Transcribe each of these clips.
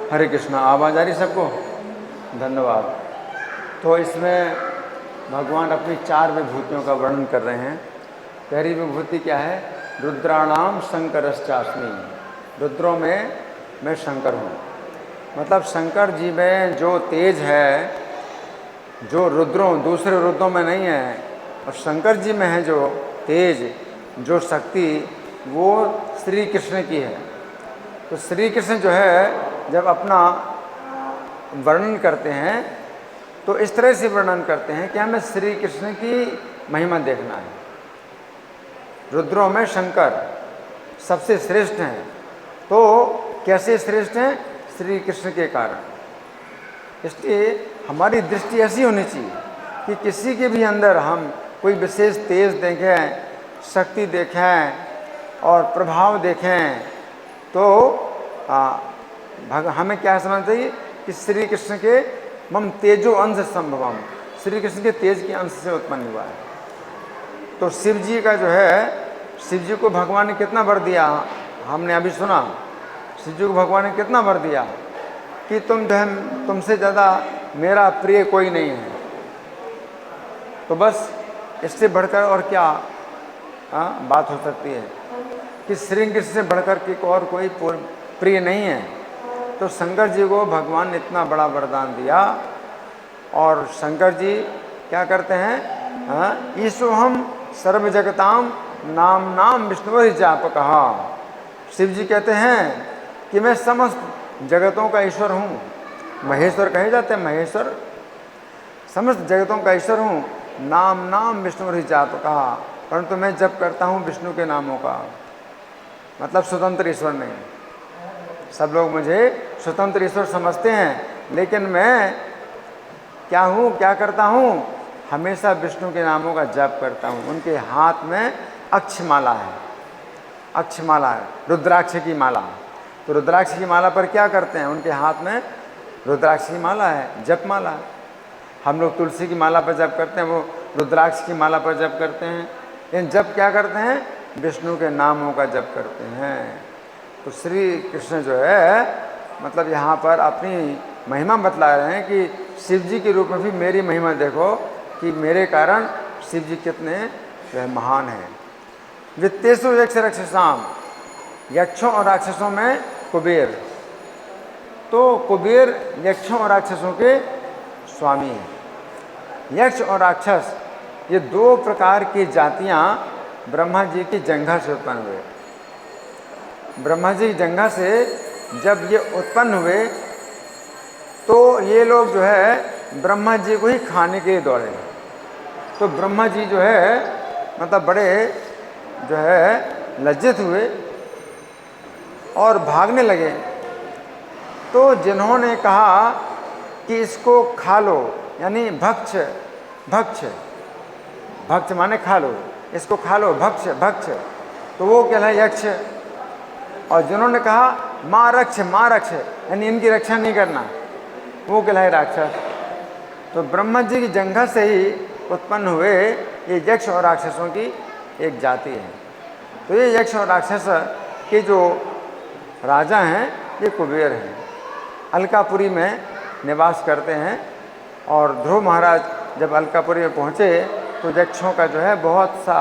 हरे कृष्णा। आवाज़ आ रही सबको? धन्यवाद। तो इसमें भगवान अपनी 4 विभूतियों का वर्णन कर रहे हैं। पहली विभूति क्या है? रुद्राणाम शंकरश्चास्मि। रुद्रों में मैं शंकर हूँ। मतलब शंकर जी में जो तेज है, जो रुद्रों दूसरे रुद्रों में नहीं है, और शंकर जी में है जो तेज, जो शक्ति, वो श्री कृष्ण की है। तो श्री कृष्ण जो है जब अपना वर्णन करते हैं तो इस तरह से वर्णन करते हैं कि हमें श्री कृष्ण की महिमा देखना है। रुद्रों में शंकर सबसे श्रेष्ठ हैं। तो कैसे श्रेष्ठ हैं? श्री कृष्ण के कारण। इसलिए हमारी दृष्टि ऐसी होनी चाहिए कि किसी के भी अंदर हम कोई विशेष तेज देखें, शक्ति देखें और प्रभाव देखें, तो हमें क्या समझना चाहिए कि श्री कृष्ण के मम तेजो अंश संभवम, श्री कृष्ण के तेज के अंश से उत्पन्न हुआ है। तो शिव जी का जो है, शिव जी को भगवान ने कितना वर दिया, हमने अभी सुना। शिव जी को भगवान ने कितना वर दिया कि तुमसे ज़्यादा मेरा प्रिय कोई नहीं है। तो बस इससे बढ़कर और क्या बात हो सकती है कि श्री कृष्ण से बढ़कर के और कोई प्रिय नहीं है। तो शंकर जी को भगवान ने इतना बड़ा वरदान दिया, और शंकर जी क्या करते हैं? ईशो हम सर्व जगताम नाम नाम विष्णु जापकहा। शिव जी कहते हैं कि मैं समस्त जगतों का ईश्वर हूँ। महेश्वर कहे जाते हैं, महेश्वर समस्त जगतों का ईश्वर हूँ। नाम नाम विष्णु जापकहा, परंतु मैं जप करता हूँ विष्णु के नामों का। मतलब स्वतंत्र ईश्वर नहीं। सब लोग मुझे स्वतंत्र ईश्वर समझते हैं, लेकिन मैं क्या हूँ, क्या करता हूँ? हमेशा विष्णु के नामों का जप करता हूँ। उनके हाथ में अक्षमाला है, अक्षमाला है, रुद्राक्ष की माला। तो रुद्राक्ष की माला पर क्या करते हैं? उनके हाथ में रुद्राक्ष की माला है, जप माला है। हम लोग तुलसी की माला पर जप करते हैं, वो रुद्राक्ष की माला पर जप करते हैं। लेकिन जप क्या करते हैं? विष्णु के नामों का जप करते हैं। तो श्री कृष्ण जो है, मतलब यहाँ पर अपनी महिमा बतला रहे हैं कि शिव जी के रूप में भी मेरी महिमा देखो कि मेरे कारण शिव जी कितने वह महान हैं। वित्तेषु यक्ष राक्षसाम, यक्षों और राक्षसों में कुबेर। तो कुबेर यक्षों और राक्षसों के स्वामी हैं। यक्ष और राक्षस ये 2 प्रकार की जातियाँ ब्रह्मा जी की जंघा से उत्पन्न हुए। ब्रह्मा जी की जंघा से जब ये उत्पन्न हुए तो ये लोग जो है ब्रह्मा जी को ही खाने के लिए दौड़े। तो ब्रह्मा जी जो है मतलब बड़े जो है लज्जित हुए और भागने लगे। तो जिन्होंने कहा कि इसको खा लो, यानी भक्ष, भक्ष, भक्ष माने खा लो, इसको खा लो, भक्ष, भक्ष, तो वो कहलाए यक्ष। और जिन्होंने कहा माँ रक्ष, माँ रक्ष, यानी इनकी रक्षा नहीं करना, वो कहलाए राक्षस। तो ब्रह्मा जी की जंघा से ही उत्पन्न हुए ये यक्ष और राक्षसों की एक जाति है। तो ये यक्ष और राक्षस के जो राजा हैं ये कुबेर हैं, अलकापुरी में निवास करते हैं। और ध्रुव महाराज जब अलकापुरी में पहुँचे तो यक्षों का जो है बहुत सा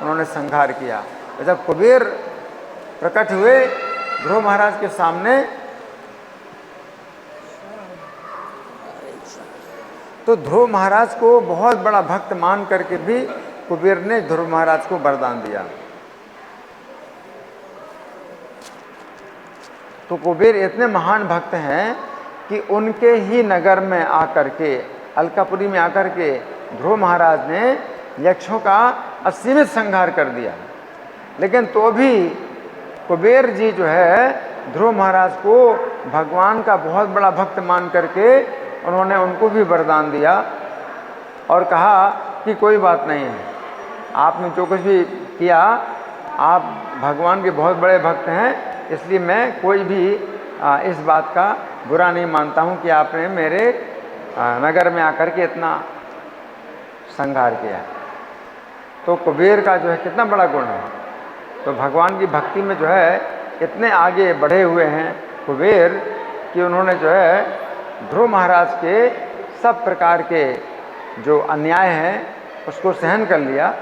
उन्होंने संहार किया। तो जब कुबेर प्रकट हुए ध्रुव महाराज के सामने, तो ध्रुव महाराज को बहुत बड़ा भक्त मान करके भी कुबेर ने ध्रुव महाराज को वरदान दिया। तो कुबेर इतने महान भक्त हैं कि उनके ही नगर में आकर के, अलकापुरी में आकर के ध्रुव महाराज ने यक्षों का असीमित संहार कर दिया। लेकिन तो भी कुबेर जी जो है ध्रुव महाराज को भगवान का बहुत बड़ा भक्त मान करके उन्होंने उनको भी वरदान दिया और कहा कि कोई बात नहीं है, आपने जो कुछ भी किया, आप भगवान के बहुत बड़े भक्त हैं, इसलिए मैं कोई भी इस बात का बुरा नहीं मानता हूँ कि आपने मेरे नगर में आकर के इतना संहार किया। तो कुबेर का जो है कितना बड़ा गुण है। तो भगवान की भक्ति में जो है इतने आगे बढ़े हुए हैं कुबेर कि उन्होंने जो है ध्रुव महाराज के सब प्रकार के जो अन्याय हैं उसको सहन कर लिया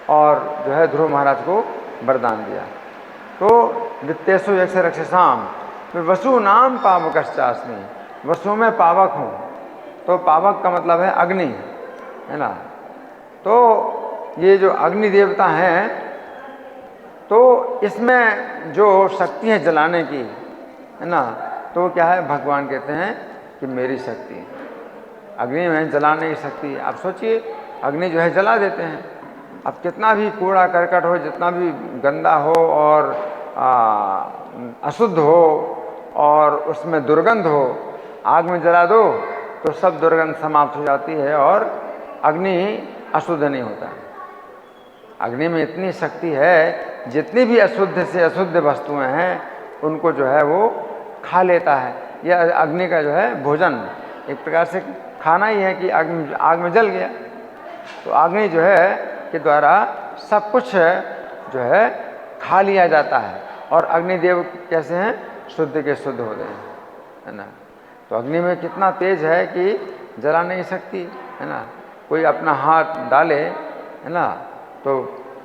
और जो है ध्रुव महाराज को वरदान दिया। तो वित्तेषु यक्ष रक्षसाम वसु नाम पावकश्चास्मि, वसु में पावक हूँ। तो पावक का मतलब है अग्नि, है ना। तो ये जो अग्नि देवता हैं, तो इसमें जो शक्ति है जलाने की, है ना, तो क्या है, भगवान कहते हैं कि मेरी शक्ति, अग्नि में जलाने की शक्ति। आप सोचिए, अग्नि जो है जला देते हैं। अब कितना भी कूड़ा करकट हो, जितना भी गंदा हो और अशुद्ध हो और उसमें दुर्गंध हो, आग में जला दो तो सब दुर्गंध समाप्त हो जाती है और अग्नि अशुद्ध नहीं होता। अग्नि में इतनी शक्ति है, जितनी भी अशुद्ध से अशुद्ध वस्तुएं हैं उनको जो है वो खा लेता है। यह अग्नि का जो है भोजन, एक प्रकार से खाना ही है कि आग में जल गया। तो अग्नि जो है के द्वारा सब कुछ जो है खा लिया जाता है। और अग्निदेव कैसे हैं, शुद्ध के शुद्ध होते हैं, है ना। तो अग्नि में कितना तेज है कि जला नहीं सकती, है ना। कोई अपना हाथ डाले, है ना, तो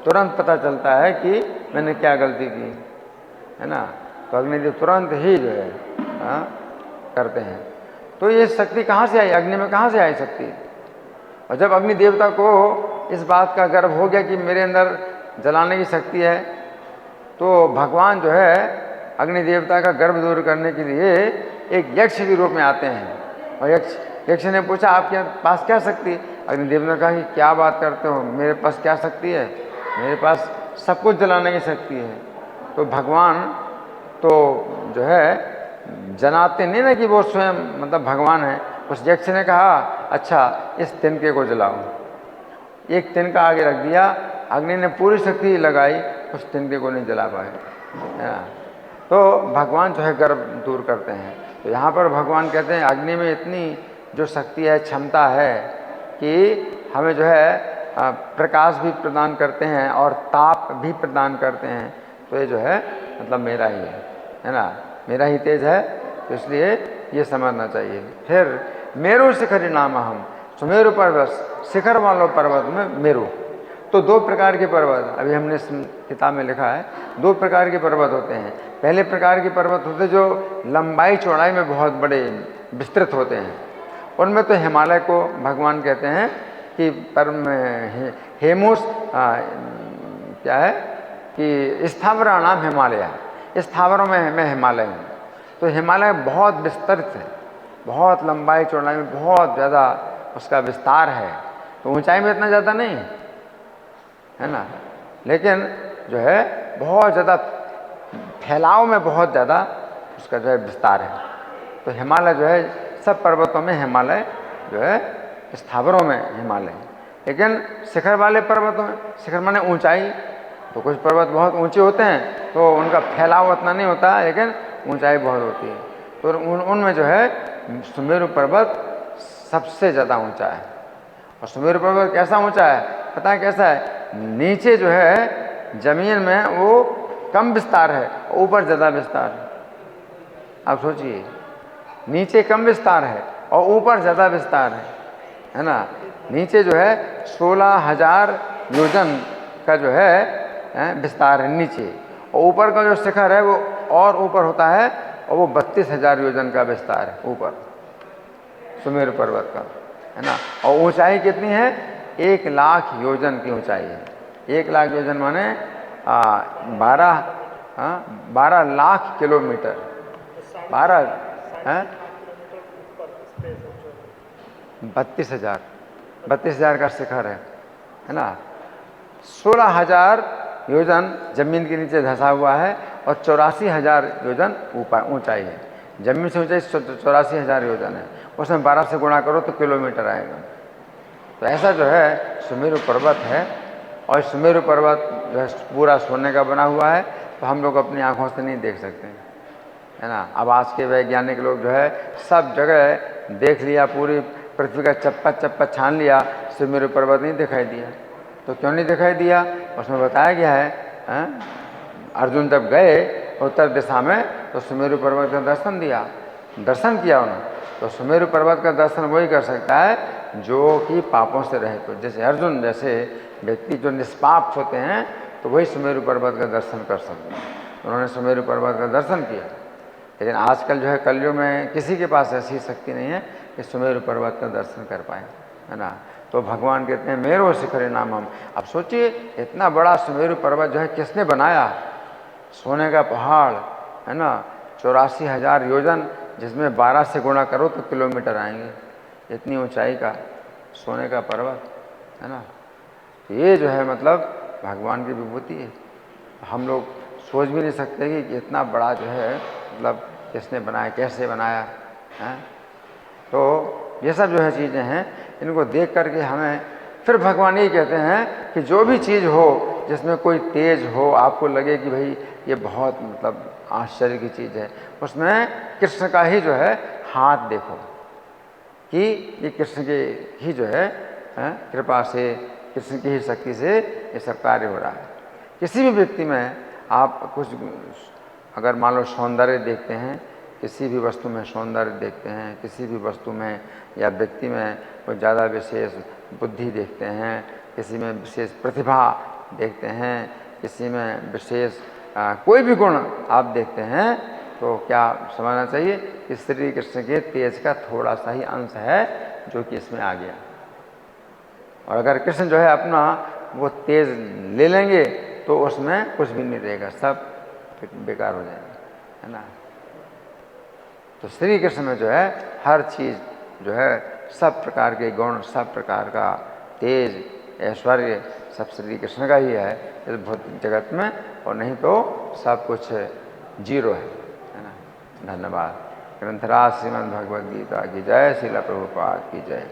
तुरंत पता चलता है कि मैंने क्या गलती की, है ना। तो अग्निदेव तुरंत ही जो है करते हैं। तो ये शक्ति कहाँ से आई, अग्नि में कहाँ से आई शक्ति। और जब अग्नि देवता को इस बात का गर्व हो गया कि मेरे अंदर जलाने की शक्ति है, तो भगवान जो है अग्नि देवता का गर्व दूर करने के लिए एक यक्ष के रूप में आते हैं। और यक्ष ने पूछा आपके पास क्या शक्ति। अग्नि देवता ने कहा कि क्या बात करते हो, मेरे पास क्या शक्ति है, मेरे पास सब कुछ जलाने की शक्ति है। तो भगवान तो जो है जनाते नहीं ना कि वो स्वयं मतलब भगवान है। उस यक्ष ने कहा अच्छा इस तिनके को जलाओ। एक तिनका आगे रख दिया, अग्नि ने पूरी शक्ति लगाई, उस तिनके को नहीं जला पाए। तो भगवान जो है गर्व दूर करते हैं। तो यहाँ पर भगवान कहते हैं अग्नि में इतनी जो शक्ति है, क्षमता है कि हमें जो है प्रकाश भी प्रदान करते हैं और ताप भी प्रदान करते हैं। तो ये जो है मतलब मेरा ही है ना, मेरा ही तेज है। तो इसलिए ये समझना चाहिए। फिर मेरु शिखरी नाम हम, सुमेरु पर्वत, शिखर वालों पर्वत में मेरु। तो दो प्रकार के पर्वत अभी हमने इस किताब में लिखा है, दो प्रकार के पर्वत होते हैं। पहले प्रकार के पर्वत होते हैं जो लंबाई चौड़ाई में बहुत बड़े विस्तृत होते हैं। उनमें तो हिमालय को भगवान कहते हैं कि हेमूस क्या है कि स्थावराणाम हिमालय, स्थावरों में मैं हिमालय हूँ। तो हिमालय बहुत विस्तृत है, बहुत लंबाई चौड़ाई में बहुत ज़्यादा उसका विस्तार है। तो ऊंचाई में इतना ज़्यादा नहीं है ना, लेकिन जो है बहुत ज़्यादा फैलाव में बहुत ज़्यादा उसका जो है विस्तार है। तो हिमालय जो है सब पर्वतों में हिमालय जो है स्थावरों में हिमालय। लेकिन शिखर वाले पर्वतों में, शिखर माने ऊंचाई, तो कुछ पर्वत बहुत ऊंचे होते हैं तो उनका फैलाव उतना नहीं होता, लेकिन ऊंचाई बहुत होती है। तो उनमें जो है सुमेरु पर्वत सबसे ज़्यादा ऊंचा है। और सुमेरु पर्वत कैसा ऊंचा है पता है कैसा है, नीचे जो है जमीन में वो कम विस्तार है, ऊपर ज़्यादा विस्तार है। आप सोचिए, नीचे कम विस्तार है और ऊपर ज़्यादा विस्तार है ना। नीचे जो है 16,000 योजन का जो है विस्तार है नीचे, और ऊपर का जो शिखर है वो और ऊपर होता है और वो 32,000 योजन का विस्तार है ऊपर सुमेरु पर्वत का, है ना। और ऊंचाई कितनी है, 1,00,000 योजन की ऊंचाई है। 1,00,000 योजन माने 12 लाख किलोमीटर, 32,000 का शिखर है ना। 16,000 योजन जमीन के नीचे धंसा हुआ है और 84,000 योजन ऊपर ऊंचाई है। जमीन से ऊंचाई 84,000 योजन है, उसमें 12 से गुणा करो तो किलोमीटर आएगा। तो ऐसा जो है सुमेरु पर्वत है। और सुमेरु पर्वत जो है पूरा सोने का बना हुआ है, तो हम लोग अपनी आँखों से नहीं देख सकते, है ना। अब आज के वैज्ञानिक लोग जो है सब जगह देख लिया, पूरी पृथ्वी का चप्पा चप्पा छान लिया, सुमेरु पर्वत नहीं दिखाई दिया। तो क्यों नहीं दिखाई दिया, उसमें बताया गया है अर्जुन जब गए उत्तर दिशा में तो सुमेरु पर्वत का दर्शन दिया। दर्शन किया उन्होंने, तो सुमेरु पर्वत का दर्शन वही कर सकता है जो कि पापों से रहित हो। जैसे अर्जुन जैसे व्यक्ति जो निष्पाप होते हैं तो वही सुमेरु पर्वत का दर्शन कर सकते हैं। उन्होंने सुमेरु पर्वत का दर्शन किया। लेकिन आजकल जो है कलयुग में किसी के पास ऐसी शक्ति नहीं है कि सुमेरु पर्वत का दर्शन कर पाए, है ना। तो भगवान कहते हैं मेरो शिखरे नाम हम। अब सोचिए इतना बड़ा सुमेरु पर्वत जो है किसने बनाया, सोने का पहाड़, है ना, 84,000 योजन, जिसमें 12 से गुणा करो तो किलोमीटर आएंगे, इतनी ऊंचाई का सोने का पर्वत, है ना। तो ये जो है मतलब भगवान की विभूति है। हम लोग सोच भी नहीं सकते कि इतना बड़ा जो है मतलब किसने बनाया, कैसे बनाया है। तो ये सब जो है चीज़ें हैं, इनको देख करके हमें फिर भगवान ये कहते हैं कि जो भी चीज़ हो जिसमें कोई तेज हो, आपको लगे कि भाई ये बहुत मतलब आश्चर्य की चीज़ है, उसमें कृष्ण का ही जो है हाथ देखो कि ये कृष्ण के ही जो है कृपा से, कृष्ण की ही शक्ति से ये सब कार्य हो रहा है। किसी भी व्यक्ति में आप कुछ अगर मान लो सौंदर्य देखते हैं, किसी भी वस्तु में सौंदर्य देखते हैं, किसी भी वस्तु में या व्यक्ति में कोई ज़्यादा विशेष बुद्धि देखते हैं, किसी में विशेष प्रतिभा देखते हैं, किसी में विशेष कोई भी गुण आप देखते हैं, तो क्या समझना चाहिए कि श्री कृष्ण के तेज का थोड़ा सा ही अंश है जो कि इसमें आ गया। और अगर कृष्ण जो है अपना वो तेज ले लेंगे तो उसमें कुछ भी नहीं रहेगा, सब बेकार हो जाएगा, है ना। तो श्री कृष्ण में जो है हर चीज़ जो है, सब प्रकार के गुण, सब प्रकार का तेज, ऐश्वर्य सब श्री कृष्ण का ही है इस भौतिक जगत में, और नहीं तो सब कुछ जीरो है ना। धन्यवाद। ग्रंथराज श्रीमद् भगवद गीता की जय, श्रील प्रभुपाद की जय।